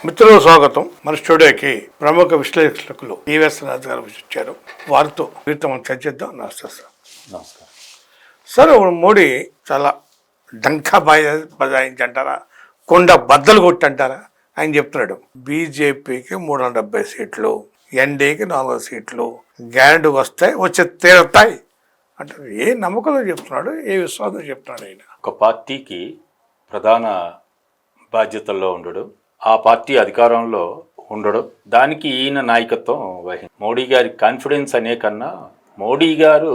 మిత్రులకు స్వాగతం. మన స్టూడియోకి ప్రముఖ విశ్లేషకులు ఈవీఎస్ రాజు గారు వచ్చారు. వారితో వీరితో మనం చర్చిద్దాం. నమస్తే సార్. నమస్కారం సార్, మోడీ చాలా డంకా బజాయించి అంటారా, కొండ బద్దలు కొట్టి అంటారా? ఆయన చెప్తున్నాడు బీజేపీకి 370 సీట్లు, ఎన్డీకి 4 సీట్లు గ్యారెంటీ వస్తాయి, వచ్చి తీరుతాయి అంటే ఏ నమ్మకంలో చెప్తున్నాడు, ఏ విశ్వాసం చెప్తున్నాడు ఆయన? ఒక పార్టీకి ప్రధాన బాధ్యతల్లో ఉండడు, ఆ పార్టీ అధికారంలో ఉండడు, దానికి ఈయన నాయకత్వం మోడీ గారి కాన్ఫిడెన్స్ అనే కన్నా మోడీ గారు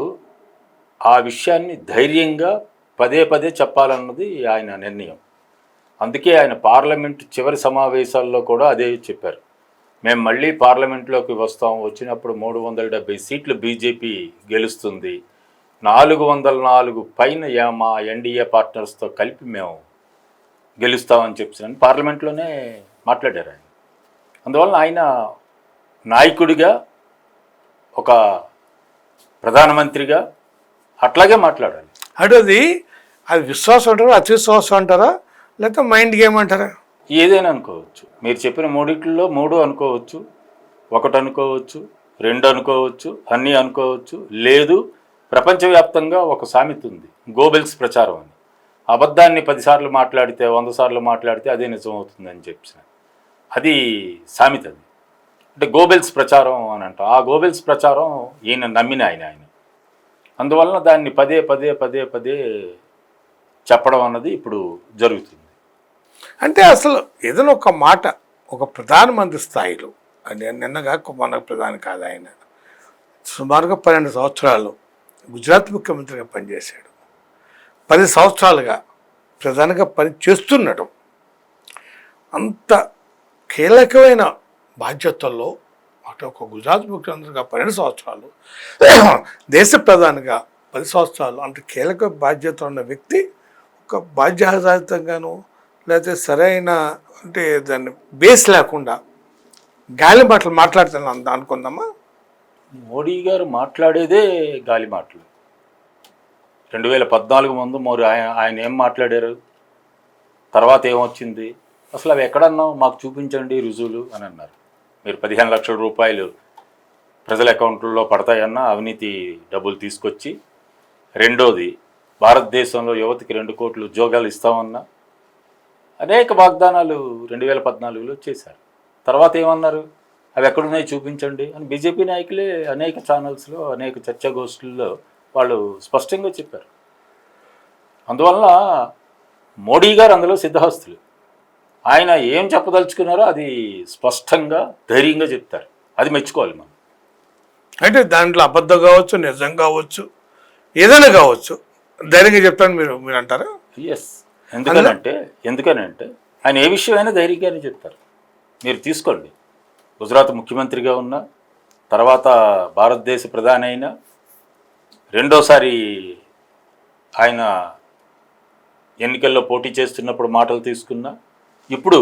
ఆ విషయాన్ని ధైర్యంగా పదే పదే చెప్పాలన్నది ఆయన నిర్ణయం. అందుకే ఆయన పార్లమెంట్ చివరి సమావేశాల్లో కూడా అదే చెప్పారు. మేము మళ్ళీ పార్లమెంట్లోకి వస్తాం, వచ్చినప్పుడు 370 సీట్లు బీజేపీ గెలుస్తుంది, 404 పైన మా ఎన్డీఏ పార్ట్నర్స్తో కలిపి మేము గెలుస్తామని చెప్పాను పార్లమెంట్లోనే మాట్లాడారు ఆయన. అందువలన ఆయన నాయకుడిగా, ఒక ప్రధానమంత్రిగా అట్లాగే మాట్లాడాలి. అంటే అది విశ్వాసం అంటారా, అతి విశ్వాసం అంటారా, లేకపోతే మైండ్ గేమ్ అంటారా? ఏదైనా అనుకోవచ్చు. మీరు చెప్పిన మూడిట్లో 3 అనుకోవచ్చు, 1 అనుకోవచ్చు, 2 అనుకోవచ్చు, అన్నీ అనుకోవచ్చు. లేదు, ప్రపంచవ్యాప్తంగా ఒక సామెత ఉంది, గోబెల్స్ ప్రచారం అని. అబద్ధాన్ని 10 సార్లు మాట్లాడితే 100 సార్లు మాట్లాడితే అదే నిజం అవుతుందని చెప్పిన అది సామెత. అది అంటే గోబెల్స్ ప్రచారం అని అంటాం. ఆ గోబెల్స్ ప్రచారం ఈయన నమ్మిన ఆయన. అందువలన దాన్ని పదే పదే పదే పదే చెప్పడం అన్నది ఇప్పుడు జరుగుతుంది. అంటే అసలు ఏదైనా ఒక మాట ఒక ప్రధానమంత్రి స్థాయిలో, నిన్నగా మన ప్రధాని కాదు ఆయన, సుమారుగా 12 సంవత్సరాలు గుజరాత్ ముఖ్యమంత్రిగా పనిచేశాడు, 10 సంవత్సరాలుగా ప్రధానిగా పని చేస్తున్నాడు. అంత కీలకమైన బాధ్యతల్లో అటు ఒక గుజరాత్ ముఖ్యమంత్రిగా 12 సంవత్సరాలు, దేశ ప్రధానిగా 10 సంవత్సరాలు, అంత కీలక బాధ్యత ఉన్న వ్యక్తి ఒక బాధ్యతాయుతంగాను లేకపోతే సరైన అంటే దాన్ని బేస్ లేకుండా గాలి మాటలు మాట్లాడుతున్నాను అనుకుందామా? మోడీ గారు మాట్లాడేదే గాలి మాటలు. 2014 ముందు మరి ఆయన ఏం మాట్లాడారు, తర్వాత ఏమొచ్చింది, అసలు అవి ఎక్కడన్నాం, మాకు చూపించండి రుజువులు అని అన్నారు. మీరు 15 లక్షల రూపాయలు ప్రజల అకౌంట్లలో పడతాయన్న అవినీతి డబ్బులు తీసుకొచ్చి, రెండోది భారతదేశంలో యువతకి 2 కోట్ల ఉద్యోగాలు ఇస్తామన్నా అనేక వాగ్దానాలు 2014లో చేశారు. తర్వాత ఏమన్నారు, అవి ఎక్కడున్నాయి చూపించండి అని బీజేపీ నాయకులే అనేక ఛానల్స్లో అనేక చర్చాగోష్ఠుల్లో వాళ్ళు స్పష్టంగా చెప్పారు. అందువలన మోడీ గారు అందులో సిద్ధహస్తులు. ఆయన ఏం చెప్పదలుచుకున్నారో అది స్పష్టంగా ధైర్యంగా చెప్తారు. అది మెచ్చుకోవాలి మనం. అంటే దాంట్లో అబద్ధం కావచ్చు, నిజం కావచ్చు, ఏదైనా కావచ్చు, ధైర్యంగా చెప్తాను మీరు అంటారా? ఎస్. ఎందుకనంటే ఆయన ఏ విషయమైనా ధైర్యంగానే చెప్తారు. మీరు తీసుకోండి, గుజరాత్ ముఖ్యమంత్రిగా ఉన్న తర్వాత భారతదేశ ప్రధాని అయినా, రెండోసారి ఆయన ఎన్నికల్లో పోటీ చేస్తున్నప్పుడు మాటలు తీసుకున్నా, ఇప్పుడు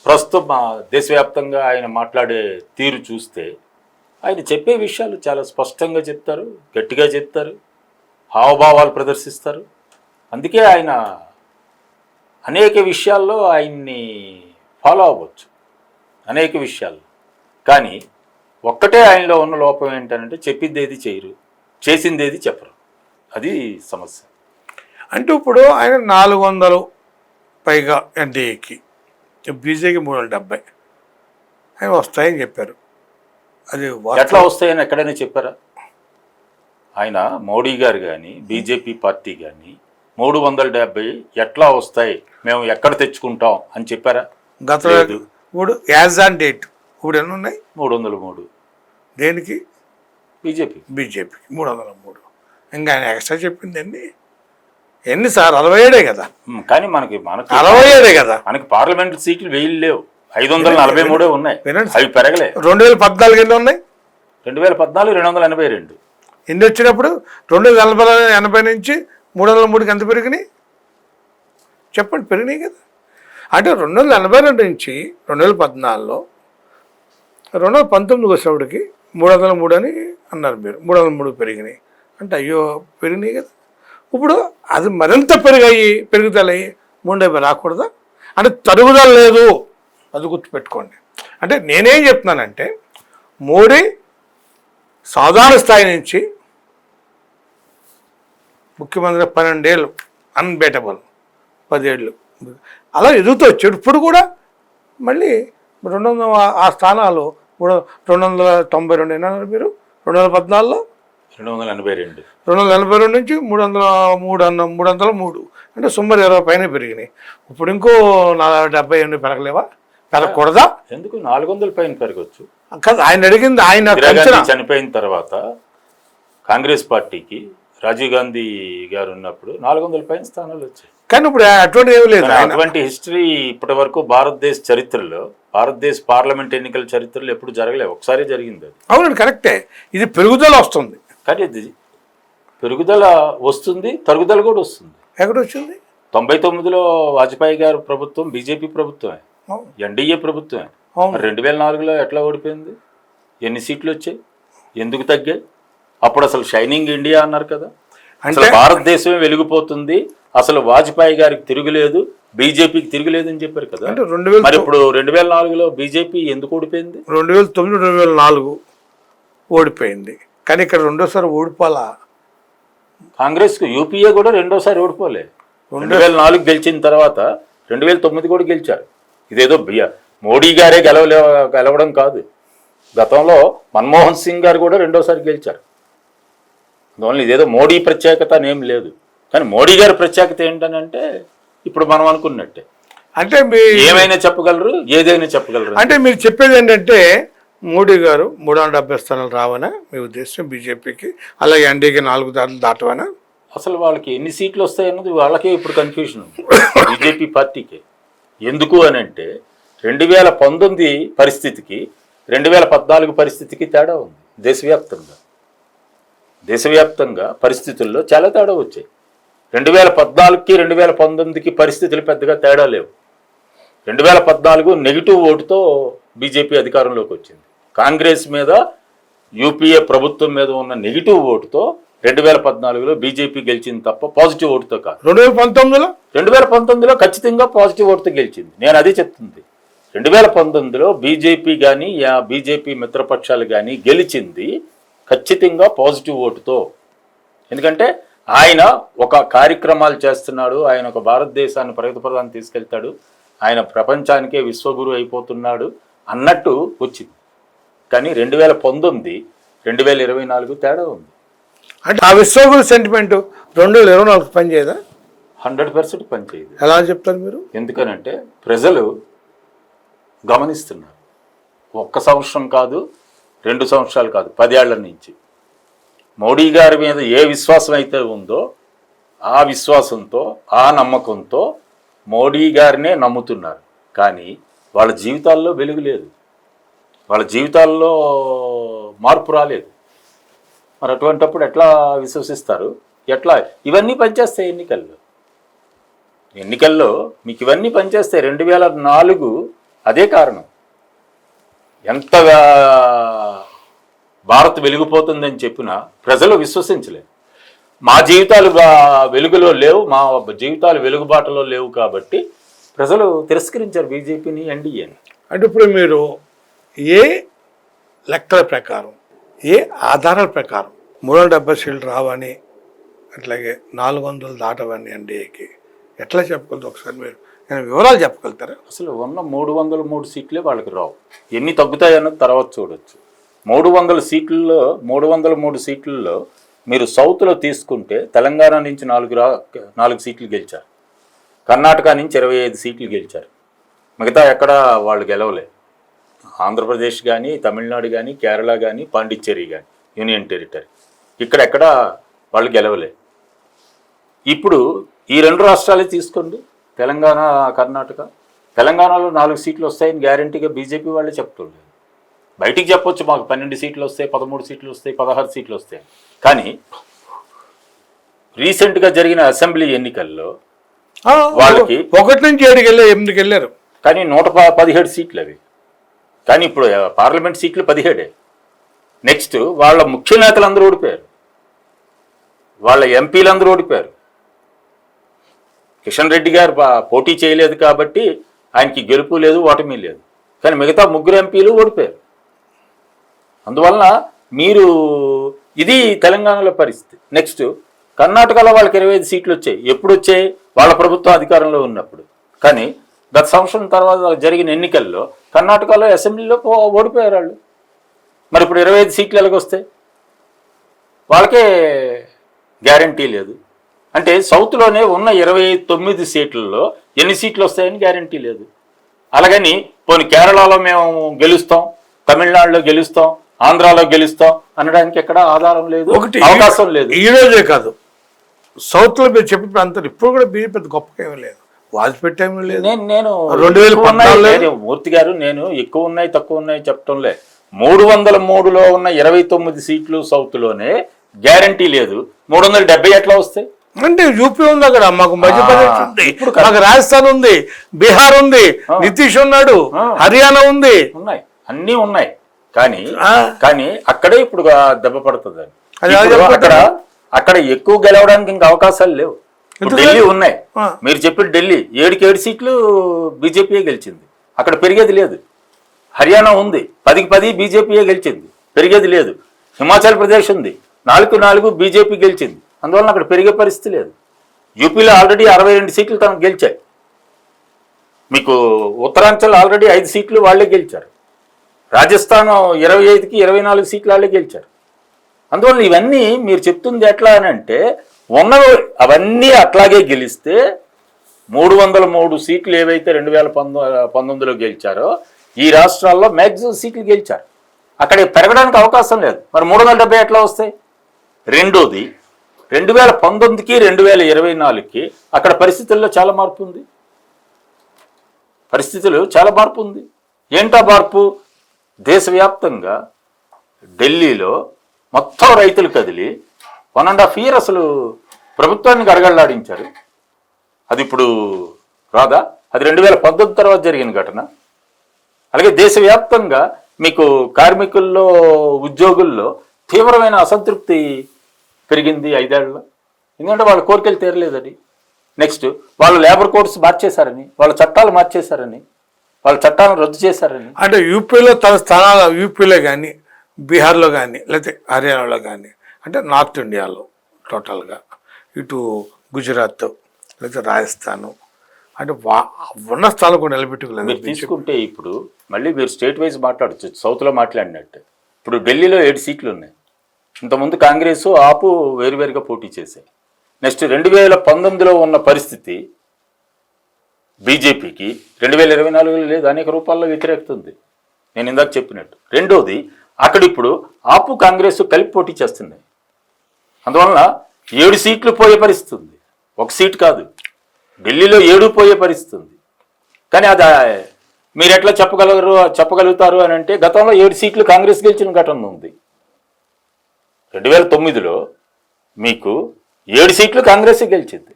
ప్రస్తుతం మా దేశవ్యాప్తంగా ఆయన మాట్లాడే తీరు చూస్తే ఆయన చెప్పే విషయాలు చాలా స్పష్టంగా చెప్తారు, గట్టిగా చెప్తారు, హావభావాలు ప్రదర్శిస్తారు. అందుకే ఆయన అనేక విషయాల్లో ఆయన్ని ఫాలో అవ్వచ్చు, అనేక విషయాల్లో. కానీ ఒక్కటే ఆయనలో ఉన్న లోపం ఏంటంటే చెప్పిందేది చేయరు, చేసిందేది చెప్పరు. అది సమస్య. అంటే ఇప్పుడు ఆయన 400 పైగా ఎన్డీఏకి, బీజేపీకి 370 అవి వస్తాయని చెప్పారు. అది ఎట్లా వస్తాయని ఎక్కడైనా చెప్పారా? ఆయన మోడీ గారు కానీ బీజేపీ పార్టీ కానీ 370 ఎట్లా వస్తాయి, మేము ఎక్కడ తెచ్చుకుంటాం అని చెప్పారా? గత ఇప్పుడు యాజ్ ఆన్ డేట్ ఇప్పుడు ఎన్ని ఉన్నాయి? 303. దేనికి? బీజేపీకి 303. ఇంకా ఆయన ఎక్స్ట్రా చెప్పింది ఎన్ని సార్? 67 కదా. కానీ మనకి 67 కదా. మనకి పార్లమెంట్ సీట్లు 1000 లేవు, 543 ఉన్నాయి. అవి పెరగలే. 2014 ఎన్ని ఉన్నాయి? 2014 282. ఎన్ని వచ్చినప్పుడు 280 నుంచి 303కి ఎంత పెరిగినాయి చెప్పండి? పెరిగినాయి కదా. అంటే 282 నుంచి 2014లో 2019 వచ్చేప్పటికి 303 అని అన్నారు మీరు. 303 పెరిగినాయి అంటే అయ్యో పెరిగినాయి కదా. ఇప్పుడు అది మరింత పెరుగుదలయ్యి 370 రాకూడదా? అంటే తరుగుదల లేదు, అది గుర్తుపెట్టుకోండి. అంటే నేనేం చెప్తున్నానంటే మోడీ సాధారణ స్థాయి నుంచి ముఖ్యమంత్రి 12 ఏళ్ళు అన్బేటబుల్, 10 ఏళ్ళు అలా ఎదుగుతూ వచ్చాడు. ఇప్పుడు కూడా మళ్ళీ 200 ఆ స్థానాలు 292 ఏమన్నారు మీరు 2014లో 282 నుంచి 303 అంటే సుమారు 20 పైన పెరిగినాయి. ఇప్పుడు ఇంకో 78 పెరగలేవా? పెరగకూడదా? ఎందుకు 400 పైన పెరగచ్చు కదా ఆయన అడిగింది. ఆయన చనిపోయిన తర్వాత కాంగ్రెస్ పార్టీకి రాజీవ్ గాంధీ గారు ఉన్నప్పుడు 400 పైన స్థానాలు వచ్చాయి. కానీ ఇప్పుడు అటువంటి ఏమీ లేదు. అటువంటి హిస్టరీ ఇప్పటి వరకు భారతదేశ చరిత్రలో, భారతదేశ పార్లమెంట్ ఎన్నికల చరిత్రలో ఎప్పుడు జరగలేదు. ఒకసారి జరిగింది అది. అవునండి, కరెక్టే. ఇది పెరుగుదల వస్తుంది. కానీ ఇది పెరుగుదల వస్తుంది, తరుగుదల కూడా వస్తుంది. ఎక్కడ వచ్చింది? 99లో వాజ్పేయి గారు ప్రభుత్వం బీజేపీ ప్రభుత్వమే, ఎన్డీఏ ప్రభుత్వమే. 2004లో ఎట్లా ఓడిపోయింది? ఎన్ని సీట్లు వచ్చాయి? ఎందుకు తగ్గాయి? అప్పుడు అసలు షైనింగ్ ఇండియా అన్నారు కదా, అసలు భారతదేశమే వెలిగిపోతుంది, అసలు వాజ్పేయి గారికి తిరుగులేదు, బీజేపీకి తిరుగులేదు అని చెప్పారు కదా. మరి ఇప్పుడు 2004లో బీజేపీ ఎందుకు ఓడిపోయింది? 2009, 2004 ఓడిపోయింది. కానీ ఇక్కడ రెండోసారి ఓడిపోలా కాంగ్రెస్కు. యూపీఏ కూడా రెండోసారి ఓడిపోలే. 2004 గెలిచిన తర్వాత 2009 కూడా గెలిచారు. ఇదేదో మోడీ గారే గెలవడం కాదు. గతంలో మన్మోహన్ సింగ్ గారు కూడా రెండోసారి గెలిచారు. అందువల్ల ఇదేదో మోడీ ప్రత్యేకత అనేం లేదు. కానీ మోడీ గారి ప్రత్యేకత ఏంటనంటే ఇప్పుడు మనం అనుకున్నట్టే, అంటే ఏమైనా చెప్పగలరు, ఏదైనా చెప్పగలరు. అంటే మీరు చెప్పేది ఏంటంటే మోడీ గారు 370 స్థానాలు రావనా మీ ఉద్దేశం బీజేపీకి? అలాగే ఎన్డీకి 4 దాడులు దాటవనా? అసలు వాళ్ళకి ఎన్ని సీట్లు వస్తాయన్నది వాళ్ళకే ఇప్పుడు కన్ఫ్యూజన్ ఉంది బీజేపీ పార్టీకి. ఎందుకు అని అంటే 2019 పరిస్థితికి 2014 పరిస్థితికి తేడా ఉంది. దేశవ్యాప్తంగా పరిస్థితుల్లో చాలా తేడా వచ్చాయి. 2014కి 2019కి పరిస్థితులు పెద్దగా తేడా లేవు. 2014 నెగిటివ్ ఓటుతో బీజేపీ అధికారంలోకి వచ్చింది. కాంగ్రెస్ మీద, యూపీఏ ప్రభుత్వం మీద ఉన్న నెగిటివ్ ఓటుతో 2014లో బీజేపీ గెలిచింది తప్ప పాజిటివ్ ఓటుతో కాదు. 2019లో ఖచ్చితంగా పాజిటివ్ ఓటుతో గెలిచింది. నేను అదే చెప్తుంది. 2019లో బీజేపీ కానీ బీజేపీ మిత్రపక్షాలు కానీ గెలిచింది ఖచ్చితంగా పాజిటివ్ ఓటుతో. ఎందుకంటే ఆయన ఒక కార్యక్రమాలు చేస్తున్నాడు, ఆయన ఒక భారతదేశాన్ని ప్రగతి ప్రధాని తీసుకెళ్తాడు, ఆయన ప్రపంచానికే విశ్వగురు అయిపోతున్నాడు అన్నట్టు వచ్చింది. కానీ 2019, 2024 తేడా ఉంది. అంటే ఆ విశ్వగురు సెంటిమెంట్ 2024 పనిచేయదా? 100% పనిచేయదు. ఎలా చెప్తారు మీరు? ఎందుకనంటే ప్రజలు గమనిస్తున్నారు. 1 సంవత్సరం కాదు, 2 సంవత్సరాలు కాదు, 10 ఏళ్ల నుంచి మోడీ గారి మీద ఏ విశ్వాసం అయితే ఉందో ఆ విశ్వాసంతో, ఆ నమ్మకంతో మోడీ గారినే నమ్ముతున్నారు. కానీ వాళ్ళ జీవితాల్లో వెలుగు లేదు, వాళ్ళ జీవితాల్లో మార్పు రాలేదు. మరి అటువంటిప్పుడు ఎట్లా విశ్వసిస్తారు? ఎట్లా ఇవన్నీ పనిచేస్తాయి? ఎన్నికల్లో మీకు ఇవన్నీ పనిచేస్తాయి. 2004 అదే కారణం. ఎంత భారత్ వెలిగిపోతుందని చెప్పినా ప్రజలు విశ్వసించలేదు. మా జీవితాలు వెలుగులో లేవు, మా జీవితాలు వెలుగుబాటులో లేవు కాబట్టి ప్రజలు తిరస్కరించారు బీజేపీని, ఎన్డీఏని. అంటే ఇప్పుడు మీరు ఏ లెక్కల ప్రకారం, ఏ ఆధారాల ప్రకారం 370 సీట్లు రావని, అట్లాగే 400 దాటవని ఎన్డీఏకి ఎట్లా చెప్పగలరు? ఒకసారి మీరు వివరాలు చెప్పగలుగుతారా? అసలు ఉన్న 303 సీట్లే వాళ్ళకి రావు. ఎన్ని తగ్గుతాయన్నది తర్వాత చూడొచ్చు. 303 సీట్లలో మీరు సౌత్లో తీసుకుంటే తెలంగాణ నుంచి 4 సీట్లు గెలిచారు, కర్ణాటక నుంచి 25 సీట్లు గెలిచారు. మిగతా ఎక్కడ వాళ్ళు గెలవలే. ఆంధ్రప్రదేశ్ కానీ, తమిళనాడు కానీ, కేరళ కానీ, పాండిచ్చేరి కానీ, యూనియన్ టెరిటరీ ఇక్కడెక్కడ వాళ్ళు గెలవలే. ఇప్పుడు ఈ 2 రాష్ట్రాలే తీసుకోండి, తెలంగాణ, కర్ణాటక. తెలంగాణలో 4 సీట్లు వస్తాయని గ్యారంటీగా బీజేపీ వాళ్ళే చెప్తుండే. బయటికి చెప్పొచ్చు మాకు 12 సీట్లు వస్తాయి, 13 సీట్లు వస్తాయి, 16 సీట్లు వస్తాయి. కానీ రీసెంట్గా జరిగిన అసెంబ్లీ ఎన్నికల్లో వాళ్ళకి 1 నుంచి 8కి వెళ్ళారు. కానీ 117 సీట్లు అవి. కానీ ఇప్పుడు పార్లమెంట్ సీట్లు 17. నెక్స్ట్ వాళ్ళ ముఖ్య నేతలందరూ ఓడిపోయారు, వాళ్ళ ఎంపీలందరూ ఓడిపోయారు. కిషన్ రెడ్డి గారు పోటీ చేయలేదు కాబట్టి ఆయనకి గెలుపు లేదు, ఓటమి లేదు. కానీ మిగతా 3 ఎంపీలు ఓడిపోయారు. అందువలన మీరు ఇది తెలంగాణలో పరిస్థితి. నెక్స్ట్ కర్ణాటకలో వాళ్ళకి 25 సీట్లు వచ్చాయి. ఎప్పుడు వచ్చాయి? వాళ్ళ ప్రభుత్వం అధికారంలో ఉన్నప్పుడు. కానీ గత సంవత్సరం తర్వాత జరిగిన ఎన్నికల్లో కర్ణాటకలో అసెంబ్లీలో ఓడిపోయారు వాళ్ళు. మరి ఇప్పుడు 25 సీట్లు ఎలాగొస్తాయి? వాళ్ళకే గ్యారంటీ లేదు. అంటే సౌత్లోనే ఉన్న 29 సీట్లలో ఎన్ని సీట్లు వస్తాయని గ్యారంటీ లేదు. అలాగని పోనీ కేరళలో మేము గెలుస్తాం, తమిళనాడులో గెలుస్తాం, ఆంధ్రాలో గెలుస్తాం అనడానికి ఎక్కడ ఆధారం లేదు, అవకాశం లేదు. ఈ రోజే కాదు, సౌత్ లో మీరు చెప్పిన ప్రాంతాలు ఇప్పుడు కూడా బీజేపీ పెద్ద గొప్పగా ఏమీ లేదు. వాజ్పేయి టైంలో లేదు. నేను 2014 మూర్తి గారు, నేను ఎక్కువ ఉన్నాయి తక్కువ ఉన్నాయి చెప్పటంలే. 303లో ఉన్న 29 సీట్లు సౌత్లోనే గ్యారంటీ లేదు. 370 ఎట్లా వస్తాయి? అంటే యూపీ ఉంది అక్కడ, మాకు మధ్యప్రదేశ్ ఉంది, మాకు రాజస్థాన్ ఉంది, బీహార్ ఉంది, నితీష్ ఉన్నాడు, హర్యానా ఉంది, ఉన్నాయి, అన్నీ ఉన్నాయి. కానీ అక్కడే ఇప్పుడు దెబ్బ పడుతుంది. అక్కడ ఎక్కువ గెలవడానికి ఇంకా అవకాశాలు లేవు. ఢిల్లీ ఉన్నాయి, మీరు చెప్పిన ఢిల్లీ 7 సీట్లు బీజేపీయే గెలిచింది, అక్కడ పెరిగేది లేదు. హర్యానా ఉంది, 10కి 10 బీజేపీయే గెలిచింది, పెరిగేది లేదు. హిమాచల్ ప్రదేశ్ ఉంది, 4కి 4 బీజేపీ గెలిచింది, అందువలన అక్కడ పెరిగే పరిస్థితి లేదు. యూపీలో ఆల్రెడీ 62 సీట్లు తనకు గెలిచాయి. మీకు ఉత్తరాంచల్ ఆల్రెడీ 5 సీట్లు వాళ్ళే గెలిచారు. రాజస్థాన్ 25కి 24 సీట్లు వాళ్ళే గెలిచారు. అందువల్ల ఇవన్నీ మీరు చెప్తుంది ఎట్లా అని అంటే, ఉన్నవి అవన్నీ అట్లాగే గెలిస్తే 303 సీట్లు ఏవైతే 2019లో గెలిచారో ఈ రాష్ట్రాల్లో మ్యాక్సిమం సీట్లు గెలిచారు. అక్కడ పెరగడానికి అవకాశం లేదు. మరి 370 ఎట్లా వస్తాయి? రెండోది, 2019కి 2024కి అక్కడ పరిస్థితుల్లో చాలా మార్పు ఉంది. ఏంటా మార్పు? దేశవ్యాప్తంగా ఢిల్లీలో మొత్తం రైతులు కదిలి 1.5 year అసలు ప్రభుత్వాన్ని గడగడలాడించారు. అది ఇప్పుడు రాదా? అది 2019 తర్వాత జరిగిన ఘటన. అలాగే దేశవ్యాప్తంగా మీకు కార్మికుల్లో, ఉద్యోగుల్లో తీవ్రమైన అసంతృప్తి పెరిగింది 5 ఏళ్లలో. ఎందుకంటే వాళ్ళ కోరికలు తీరలేదని. నెక్స్ట్ వాళ్ళు లేబర్ కోడ్స్ మార్చేశారని, వాళ్ళ చట్టాలు మార్చేశారని, వాళ్ళ చట్టాలను రద్దు చేశారని. అంటే యూపీలో తన స్థానాలు, యూపీలో కానీ బీహార్లో కానీ లేకపోతే హర్యానాలో కానీ, అంటే నార్త్ ఇండియాలో టోటల్గా, ఇటు గుజరాత్ లేకపోతే రాజస్థాన్, అంటే ఉన్న స్థానం కూడా నిలబెట్టుకోలేదు. మీరు తీసుకుంటే ఇప్పుడు మళ్ళీ మీరు స్టేట్ వైజ్ మాట్లాడచ్చు, సౌత్లో మాట్లాడినట్టు. ఇప్పుడు ఢిల్లీలో 7 సీట్లు ఉన్నాయి. ఇంతకుముందు కాంగ్రెస్, ఆపు వేరువేరుగా పోటీ చేశాయి. నెక్స్ట్ 2019లో ఉన్న పరిస్థితి బీజేపీకి 2024లో లేదు, అనేక రూపాల్లో వ్యతిరేకత ఉంది, నేను ఇందాక చెప్పినట్టు. రెండోది, అక్కడ ఇప్పుడు ఆపు కాంగ్రెస్ కలిపి పోటీ చేస్తున్నాయి. అందువలన 7 సీట్లు పోయే పరిస్థితి ఉంది, 1 సీట్ కాదు. ఢిల్లీలో 7 పోయే పరిస్థితి ఉంది. కానీ అది మీరు ఎట్లా చెప్పగలుగుతారు అని అంటే, గతంలో 7 సీట్లు కాంగ్రెస్ గెలిచిన ఘటన ఉంది. 2009లో మీకు 7 సీట్లు కాంగ్రెస్ గెలిచింది.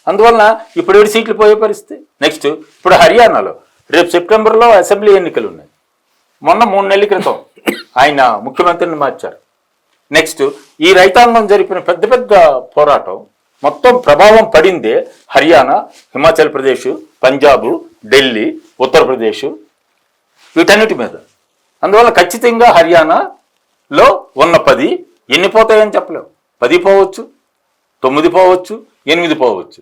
అందువలన ఇప్పుడు 7 సీట్లు పోయే పరిస్థితి. నెక్స్ట్ ఇప్పుడు హర్యానాలో రేపు సెప్టెంబర్లో అసెంబ్లీ ఎన్నికలు ఉన్నాయి. మొన్న 3 నెలల క్రితం ఆయన ముఖ్యమంత్రిని మార్చారు. నెక్స్ట్ ఈ రైతాంగం జరిపిన పెద్ద పెద్ద పోరాటం మొత్తం ప్రభావం పడిందే హర్యానా, హిమాచల్ ప్రదేశ్, పంజాబ్, ఢిల్లీ, ఉత్తరప్రదేశ్, వీటన్నిటి మీద. అందువల్ల ఖచ్చితంగా హర్యానాలో ఉన్న 10 ఎన్ని పోతాయని చెప్పలేవు. 10 పోవచ్చు, 9 పోవచ్చు, 8 పోవచ్చు.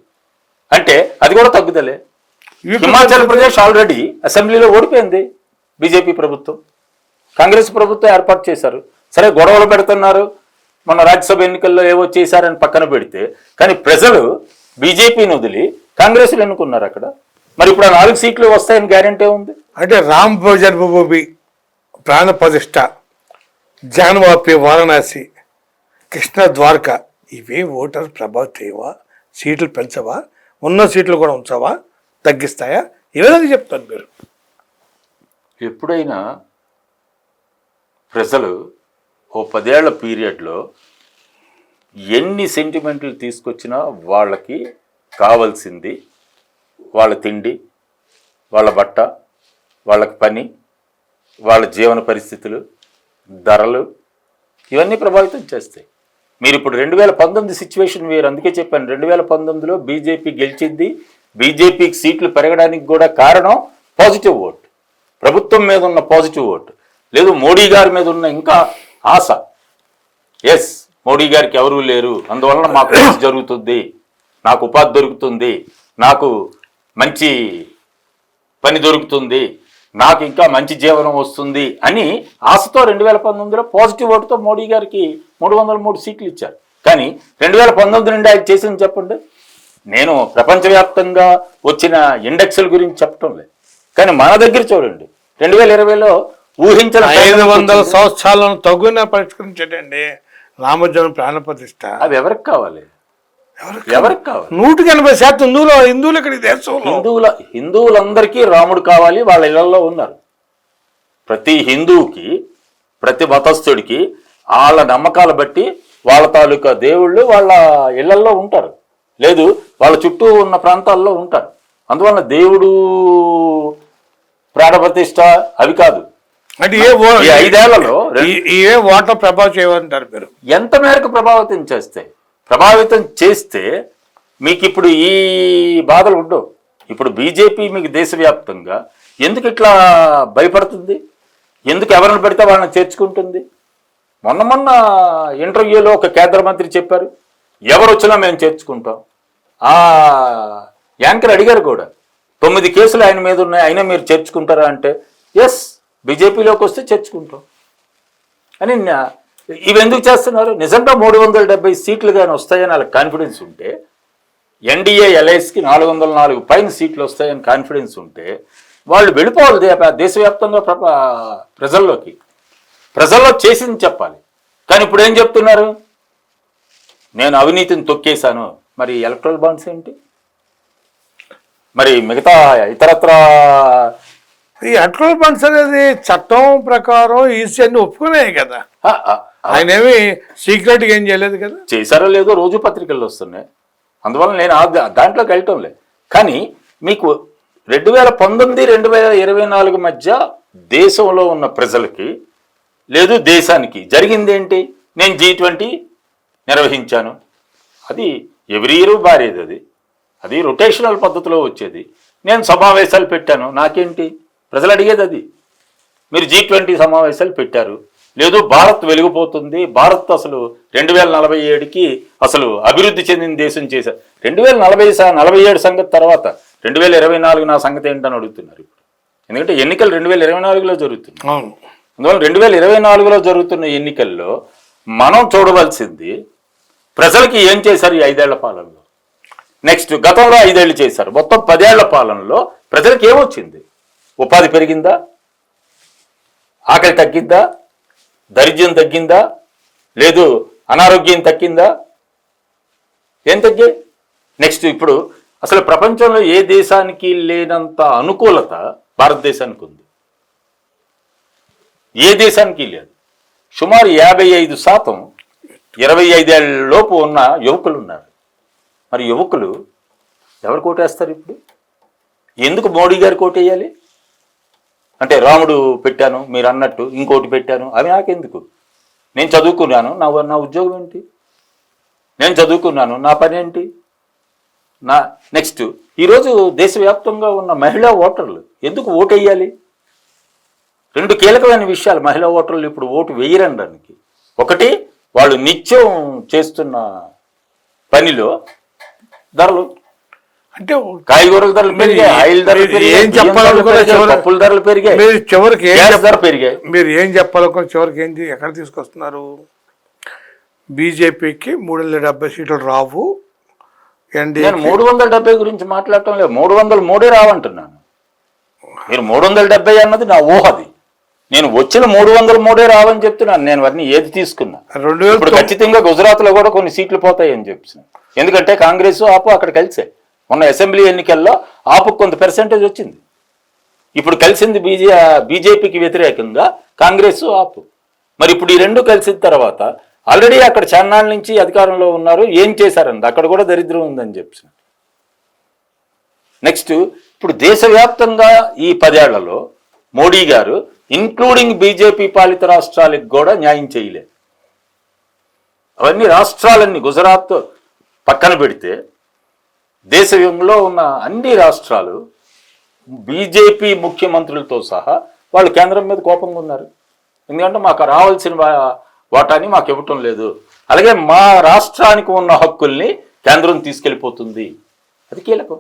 అంటే అది కూడా తగ్గుదలే. హిమాచల్ ప్రదేశ్ ఆల్రెడీ అసెంబ్లీలో ఓడిపోయింది బీజేపీ ప్రభుత్వం. కాంగ్రెస్ ప్రభుత్వం ఏర్పాటు చేశారు. సరే గొడవలు పెడుతున్నారు, మన రాజ్యసభ ఎన్నికల్లో ఏవో చేశారని పక్కన పెడితే, కానీ ప్రజలు బీజేపీని వదిలి కాంగ్రెస్లు ఎన్నుకున్నారు అక్కడ. మరి ఇప్పుడు 4 సీట్లు వస్తాయని గ్యారెంటీ ఉంది. అంటే రామ్ జన్మభూమి ప్రాణ ప్రతిష్ఠ, జాన్వాపి, వారణాసి, కృష్ణ ద్వారకా, ఇవే ఓటర్ ప్రభావితమా? సీట్లు పెంచవా? ఉన్న సీట్లు కూడా ఉంచవా? తగ్గిస్తాయా? ఏ విధంగా చెప్తారు మీరు? ఎప్పుడైనా ప్రజలు ఓ 10 ఏళ్ల పీరియడ్లో ఎన్ని సెంటిమెంట్లు తీసుకొచ్చినా వాళ్ళకి కావాల్సింది వాళ్ళ తిండి, వాళ్ళ బట్ట, వాళ్ళకి పని, వాళ్ళ జీవన పరిస్థితులు, ధరలు, ఇవన్నీ ప్రభావితం చేస్తాయి. మీరు ఇప్పుడు 2019 సిచ్యువేషన్ వేరు. అందుకే చెప్పాను, 2019లో బీజేపీ గెలిచింది, బీజేపీకి సీట్లు పెరగడానికి కూడా కారణం పాజిటివ్ ఓట్, ప్రభుత్వం మీద ఉన్న పాజిటివ్ ఓట్, లేదు మోడీ గారి మీద ఉన్న ఇంకా ఆశ. ఎస్, మోడీ గారికి ఎవరూ లేరు, అందువలన మాకు మంచి జరుగుతుంది, నాకు ఉపాధి దొరుకుతుంది, నాకు మంచి పని దొరుకుతుంది, నాకు ఇంకా మంచి జీవనం వస్తుంది అని ఆశతో 2019లో పాజిటివ్ ఓటుతో మోడీ గారికి 303 సీట్లు ఇచ్చారు. కానీ 2019 నుండి ఆయన చేసింది చెప్పండి. నేను ప్రపంచవ్యాప్తంగా వచ్చిన ఇండెక్స్ల గురించి చెప్పటం లేదు, కానీ మన దగ్గర చూడండి 2020లో ఊహించిన 500 సంవత్సరాలను తగున పరిష్కరించండి రామజన్మ ప్రాణ ప్రతిష్ట. అది ఎవరికి కావాలి? ఎవరికి కావాలి? 180% హిందువులు ఇక్కడ దేశంలో హిందువులందరికీ రాముడు కావాలి, వాళ్ళ ఇళ్లలో ఉన్నారు. ప్రతి హిందువుకి, ప్రతి మతస్థుడికి వాళ్ళ నమ్మకాలు బట్టి వాళ్ళ తాలూకా దేవుళ్ళు వాళ్ళ ఇళ్లలో ఉంటారు, లేదు వాళ్ళ చుట్టూ ఉన్న ప్రాంతాల్లో ఉంటారు. అందువల్ల దేవుడు ప్రాణప్రతిష్ఠ అవి కాదు. అంటే ఈ 5 ఏళ్లలో ఏ ఓటర్ ప్రభావం చేయమంటారు మీరు? ఎంత మేరకు ప్రభావితం చేస్తే మీకు ఇప్పుడు ఈ బాధలు ఉండవు. ఇప్పుడు బీజేపీ మీకు దేశవ్యాప్తంగా ఎందుకు ఇట్లా భయపడుతుంది? ఎందుకు ఎవరిని పెడితే వాళ్ళని చేర్చుకుంటుంది? మొన్న ఇంటర్వ్యూలో ఒక కేంద్ర మంత్రి చెప్పారు, ఎవరు వచ్చినా మేము చేర్చుకుంటాం. ఆ యాంకర్ అడిగారు కూడా, 9 కేసులు ఆయన మీద ఉన్నాయి, అయినా మీరు చేర్చుకుంటారా అంటే ఎస్, బీజేపీలోకి వస్తే చేర్చుకుంటాం అని. ఇవి ఎందుకు చేస్తున్నారు? నిజంగా 370 సీట్లు కానీ వస్తాయని వాళ్ళకి కాన్ఫిడెన్స్ ఉంటే, ఎన్డీఏ ఎల్ఐఎస్కి 404 పైన సీట్లు వస్తాయని కాన్ఫిడెన్స్ ఉంటే వాళ్ళు వెళ్ళిపోవాలి దేశవ్యాప్తంగా ప్రజల్లో చేసింది చెప్పాలి. కానీ ఇప్పుడు ఏం చెప్తున్నారు? నేను అవినీతిని తొక్కేశాను. మరి ఎలక్ట్రల్ బాండ్స్ ఏంటి? మరి మిగతా ఇతరత్ర ఈ ఎలక్ట్రల్ బాండ్స్ అనేది చట్టం ప్రకారం ఈసీని ఒప్పుకున్నాయి కదా, ఆయన ఏమి సీక్రెట్గా ఏం చేయలేదు కదా. చేశారో లేదో రోజు పత్రికల్లో వస్తున్నాయి, అందువల్ల నేను దాంట్లోకి వెళ్ళటం లేదు. కానీ మీకు 2019, 2024 మధ్య దేశంలో ఉన్న ప్రజలకి లేదు దేశానికి జరిగింది ఏంటి? నేను G20 నిర్వహించాను, అది ఎవ్రీ ఇయర్ మారేది, అది రొటేషనల్ పద్ధతిలో వచ్చేది. నేను సమావేశాలు పెట్టాను, నాకేంటి? ప్రజలు అడిగేది అది. మీరు G20 సమావేశాలు పెట్టారు, లేదు భారత్ వెలిగిపోతుంది, భారత్ అసలు 2047కి అసలు అభివృద్ధి చెందిన దేశం చేశారు. 2047 సంగతి తర్వాత 2024 నా సంగతి ఏంటని అడుగుతున్నారు ఇప్పుడు. ఎందుకంటే ఎన్నికలు 2024లో జరుగుతున్నాయి. అందువల్ల 2024లో జరుగుతున్న ఎన్నికల్లో మనం చూడవలసింది ప్రజలకి ఏం చేశారు ఈ 5 ఏళ్ల పాలనలో. నెక్స్ట్ గతంలో 5 ఏళ్ళు చేశారు, మొత్తం 10 ఏళ్ల పాలనలో ప్రజలకు ఏమొచ్చింది? ఉపాధి పెరిగిందా? ఆకలి తగ్గిందా? దరిద్రం తగ్గిందా? లేదు అనారోగ్యం తగ్గిందా? ఏం తగ్గాయి? నెక్స్ట్ ఇప్పుడు అసలు ప్రపంచంలో ఏ దేశానికి లేనంత అనుకూలత భారతదేశానికి ఉంది, ఏ దేశానికి లేదు. సుమారు 55% 25 ఏళ్ళ లోపు ఉన్న యువకులు ఉన్నారు. మరి యువకులు ఎవరు కోటేస్తారు ఇప్పుడు? ఎందుకు మోడీ గారు కోటేయాలి? అంటే రాముడు పెట్టాను మీరు అన్నట్టు, ఇంకోటి పెట్టాను, అవి నాకెందుకు? నేను చదువుకున్నాను, నా ఉద్యోగం ఏంటి? నేను చదువుకున్నాను, నా పని ఏంటి? నెక్స్ట్ ఈరోజు దేశవ్యాప్తంగా ఉన్న మహిళా ఓటర్లు ఎందుకు ఓటు వేయాలి? 2 కీలకమైన విషయాలు మహిళా ఓటర్లు ఇప్పుడు ఓటు వేయరనడానికి. ఒకటి, వాళ్ళు నిత్యం చేస్తున్న పనిలో ధరలు, అంటే కాయగూరల ధరలు పెరిగాయి, ఆయిల్ ధరలు పెరిగాయి, పప్పుల ధరలు పెరిగాయి, చివరికి ధర పెరిగాయి. మీరు ఏం చెప్పాలనుకుని చివరికి ఏంటి ఎక్కడ తీసుకొస్తున్నారు? బీజేపీకి 370 సీట్లు రావు. నేను 370 గురించి మాట్లాడటం లేదు, 303 రావంటున్నాను. మీరు 370 అన్నది నా ఊహది. నేను వచ్చిన 303 రావని చెప్తున్నాను. నేను వారిని ఏది తీసుకున్నా. ఇప్పుడు ఖచ్చితంగా గుజరాత్ లో కూడా కొన్ని సీట్లు పోతాయని చెప్తున్నాను. ఎందుకంటే కాంగ్రెస్ ఆపు అక్కడ కలిసే. మొన్న అసెంబ్లీ ఎన్నికల్లో ఆపు కొంత పర్సెంటేజ్ వచ్చింది. ఇప్పుడు కలిసింది బీజేపీకి వ్యతిరేకంగా కాంగ్రెస్ ఆపు. మరి ఇప్పుడు ఈ 2 కలిసిన తర్వాత ఆల్రెడీ అక్కడ చాన్నాళ్ళ నుంచి అధికారంలో ఉన్నారు, ఏం చేశారండి? అక్కడ కూడా దరిద్రం ఉందని చెప్తున్నాను. నెక్స్ట్ ఇప్పుడు దేశవ్యాప్తంగా ఈ 10 ఏళ్లలో మోడీ గారు ఇంక్లూడింగ్ బీజేపీ పాలిత రాష్ట్రాలకు కూడా న్యాయం చేయలేదు. అవన్నీ రాష్ట్రాలన్నీ గుజరాత్ పక్కన పెడితే దేశంలో ఉన్న అన్ని రాష్ట్రాలు బీజేపీ ముఖ్యమంత్రులతో సహా వాళ్ళు కేంద్రం మీద కోపంగా ఉన్నారు. ఎందుకంటే మాకు రావాల్సిన వాటాని మాకు ఇవ్వటం లేదు, అలాగే మా రాష్ట్రానికి ఉన్న హక్కుల్ని కేంద్రం తీసుకెళ్ళిపోతుంది. అది కీలకం.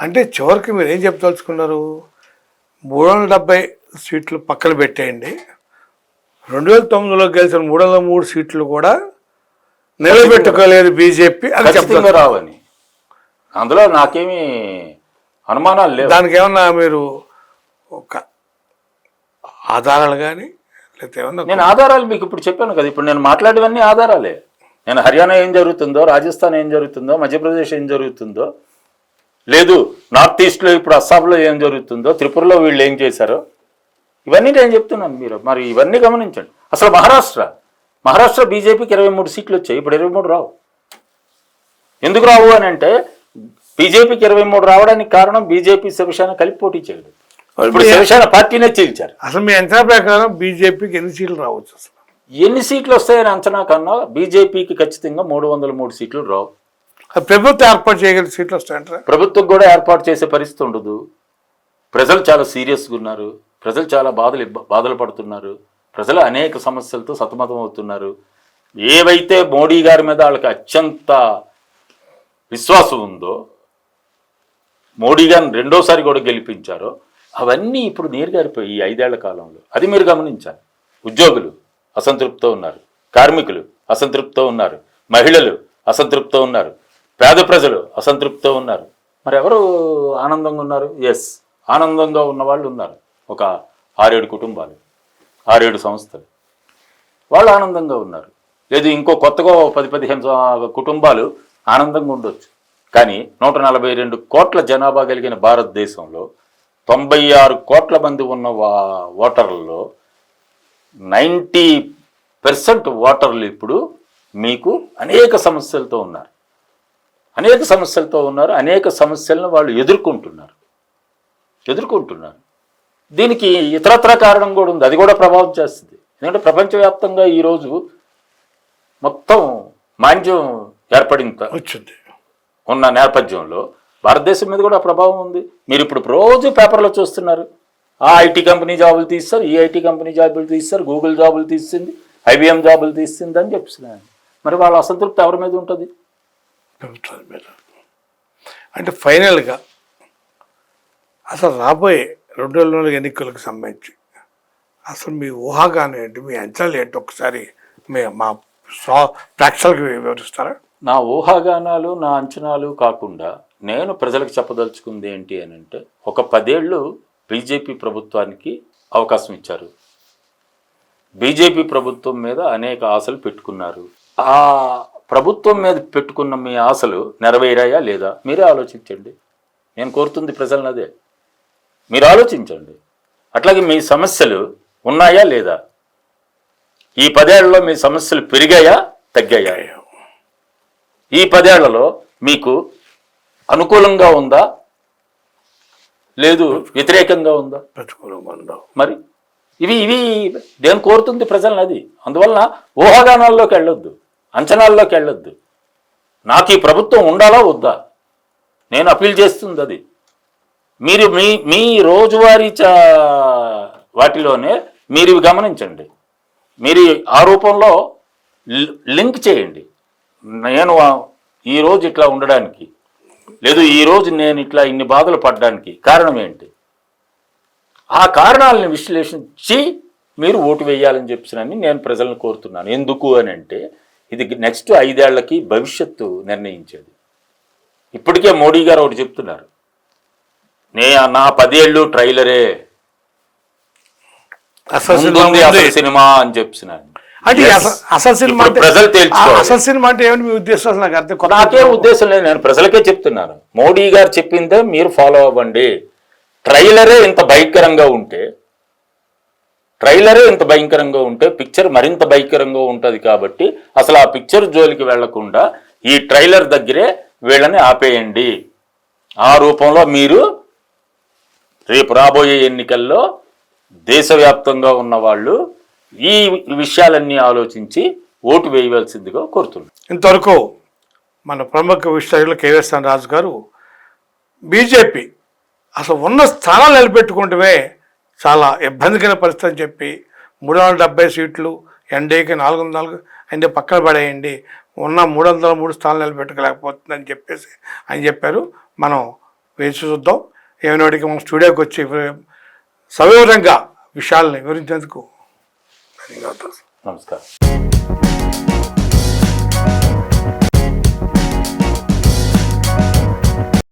అంటే చివరికి మీరు ఏం చెప్పదలుచుకున్నారు? 370 సీట్లు పక్కన పెట్టేయండి, 2009లో గెలిచిన 303 సీట్లు కూడా నిలబెట్టుకోలేదు బీజేపీ అని ఖచ్చితంగా రావని, అందులో నాకేమీ అనుమానాలు లేవు. దానికి ఏమన్నా మీరు ఒక ఆధారాలు కానీ లేకపోతే ఏమన్నా? నేను ఆధారాలు మీకు ఇప్పుడు చెప్పాను కదా, ఇప్పుడు నేను మాట్లాడేవన్నీ ఆధారాలే. నేను హర్యానా ఏం జరుగుతుందో, రాజస్థాన్ ఏం జరుగుతుందో, మధ్యప్రదేశ్ ఏం జరుగుతుందో, లేదు నార్త్ ఈస్ట్లో ఇప్పుడు అస్సాంలో ఏం జరుగుతుందో, త్రిపురలో వీళ్ళు ఏం చేశారో, ఇవన్నీ నేను చెప్తున్నాను. మీరు మరి ఇవన్నీ గమనించండి. అసలు మహారాష్ట్ర బీజేపీకి 23 సీట్లు వచ్చాయి, ఇప్పుడు 23 రావు. ఎందుకు రావు అని అంటే బీజేపీకి 23 రావడానికి కారణం బీజేపీ శివసేన కలిపి పోటీ చేయడం. ఇప్పుడు శివసేన పార్టీనే చేయించారు. అసలు మీ అంచనా ప్రకారం బీజేపీకి ఎన్ని సీట్లు రావచ్చు? అసలు ఎన్ని సీట్లు వస్తాయని అంచనా కన్నా బీజేపీకి ఖచ్చితంగా 303 సీట్లు రావు. ప్రభుత్వం ఏర్పాటు చేయగలిగే సీట్లు వస్తాయంటారా? ప్రభుత్వం కూడా ఏర్పాటు చేసే పరిస్థితి ఉండదు. ప్రజలు చాలా సీరియస్గా ఉన్నారు, ప్రజలు చాలా బాధలు పడుతున్నారు, ప్రజలు అనేక సమస్యలతో సతమతం అవుతున్నారు. ఏవైతే మోడీ గారి మీద వాళ్ళకి అత్యంత విశ్వాసం ఉందో, మోడీ గారిని రెండోసారి కూడా గెలిపించారో, అవన్నీ ఇప్పుడు నీరుగారిపోయి ఈ 5 ఏళ్ల కాలంలో. అది మీరు గమనించాలి. ఉద్యోగులు అసంతృప్తితో ఉన్నారు, కార్మికులు అసంతృప్తితో ఉన్నారు, మహిళలు అసంతృప్తితో ఉన్నారు, పేద ప్రజలు అసంతృప్తితో ఉన్నారు. మరి ఎవరు ఆనందంగా ఉన్నారు? ఎస్, ఆనందంగా ఉన్న వాళ్ళు ఉన్నారు. ఒక 6-7 కుటుంబాలు, 6-7 సంస్థలు, వాళ్ళు ఆనందంగా ఉన్నారు. లేదు ఇంకో కొత్తగా 10-15 కుటుంబాలు ఆనందంగా ఉండొచ్చు. కానీ 142 కోట్ల జనాభా కలిగిన భారతదేశంలో 96 కోట్ల మంది ఉన్న ఓటర్లలో 90% ఓటర్లు ఇప్పుడు మీకు అనేక సమస్యలతో ఉన్నారు, అనేక సమస్యలను వాళ్ళు ఎదుర్కొంటున్నారు. దీనికి ఇతరత్ర కారణం కూడా ఉంది, అది కూడా ప్రభావం చేస్తుంది. ఎందుకంటే ప్రపంచవ్యాప్తంగా ఈరోజు మొత్తం మాంద్యం ఏర్పడింది వచ్చింది ఉన్న నేపథ్యంలో భారతదేశం మీద కూడా ప్రభావం ఉంది. మీరు ఇప్పుడు రోజు పేపర్లో చూస్తున్నారు, ఆ ఐటీ కంపెనీ జాబులు తీస్తారు, ఈ ఐటీ కంపెనీ జాబులు తీస్తారు, గూగుల్ జాబులు తీస్తుంది, IBM జాబులు తీస్తుంది అని చెప్తున్నాను. మరి వాళ్ళ అసంతృప్తి ఎవరి మీద ఉంటుంది? ప్రభుత్వం మీద. అంటే ఫైనల్గా అసలు రాబోయే 2024 ఎన్నికలకు సంబంధించి అసలు మీ ఊహాగానం ఏంటి, మీ అంచనాలు ఏంటి, ఒకసారి మా ప్రేక్షకులకు వివరిస్తారా? నా ఊహాగానాలు, నా అంచనాలు కాకుండా నేను ప్రజలకు చెప్పదలుచుకుంది ఏంటి అని అంటే, ఒక 10 ఏళ్ళు బీజేపీ ప్రభుత్వానికి అవకాశం ఇచ్చారు. బీజేపీ ప్రభుత్వం మీద అనేక ఆశలు పెట్టుకున్నారు. ఆ ప్రభుత్వం మీద పెట్టుకున్న మీ ఆశలు నెరవేరాయా లేదా మీరే ఆలోచించండి. నేను కోరుతుంది ప్రజలను అదే, మీరు ఆలోచించండి. అట్లాగే మీ సమస్యలు ఉన్నాయా లేదా, ఈ 10 ఏళ్లలో మీ సమస్యలు పెరిగాయా తగ్గాయా, ఈ 10 ఏళ్లలో మీకు అనుకూలంగా ఉందా లేదు వ్యతిరేకంగా ఉందా? మరి ఇవి నేను కోరుతుంది ప్రజలను అది. అందువలన ఊహాగానాల్లోకి వెళ్ళొద్దు, అంచనాల్లోకి వెళ్ళొద్దు. నాకు ఈ ప్రభుత్వం ఉండాలా వద్దా నేను అపీల్ చేస్తుంది అది. మీరు మీ రోజువారీ వాటిలోనే మీరు ఇవి గమనించండి, మీరు ఆ రూపంలో లింక్ చేయండి. నేను ఈరోజు ఇట్లా ఉండడానికి లేదు, ఈరోజు నేను ఇట్లా ఇన్ని బాధలు పడడానికి కారణం ఏంటి, ఆ కారణాలను విశ్లేషించి మీరు ఓటు వేయాలని చెప్పినని నేను ప్రజలను కోరుతున్నాను. ఎందుకు అని అంటే ఇది నెక్స్ట్ 5 ఏళ్లకి భవిష్యత్తు నిర్ణయించేది. ఇప్పటికే మోడీ గారు ఒకటి చెప్తున్నారు, నా 10 ఏళ్ళు ట్రైలరే, అసలు సినిమా అని చెప్తున్నాను. అసలు సినిమా ప్రజలు తెలుసుకోవాలి. అసలు సినిమా అంటే ఏమిటి మీ ఉద్దేశం? నాకేం ఉద్దేశం లేదు, నేను ప్రజలకే చెప్తున్నాను. మోడీ గారు చెప్పిందే మీరు ఫాలో అవ్వండి. ట్రైలరే ఇంత భయంకరంగా ఉంటే పిక్చర్ మరింత భయంకరంగా ఉంటుంది. కాబట్టి అసలు ఆ పిక్చర్ జోలికి వెళ్లకుండా ఈ ట్రైలర్ దగ్గరే వీళ్ళని ఆపేయండి. ఆ రూపంలో మీరు రేపు రాబోయే ఎన్నికల్లో దేశవ్యాప్తంగా ఉన్న వాళ్ళు ఈ విషయాలన్నీ ఆలోచించి ఓటు వేయవలసిందిగా కోరుతున్నాను. ఇంతవరకు మన ప్రముఖ విశ్లేషకులు కేవీఎస్ఎన్ రాజు గారు బీజేపీ అసలు ఉన్న స్థానాలు నిలబెట్టుకుంటమే చాలా ఇబ్బందికర పరిస్థితి అని చెప్పి 370 సీట్లు ఎన్డీఏకి 404 అంటే పక్కన పడేయండి, ఉన్న 303 స్థానాలు నిలబెట్టుకోలేకపోతుందని చెప్పేసి ఆయన చెప్పారు. మనం వేచి చూద్దాం. ఏమైనాడికి మనం స్టూడియోకి వచ్చి సవివరంగా విషయాలని వివరించేందుకు ధన్యవాదాలు. నమస్కారం.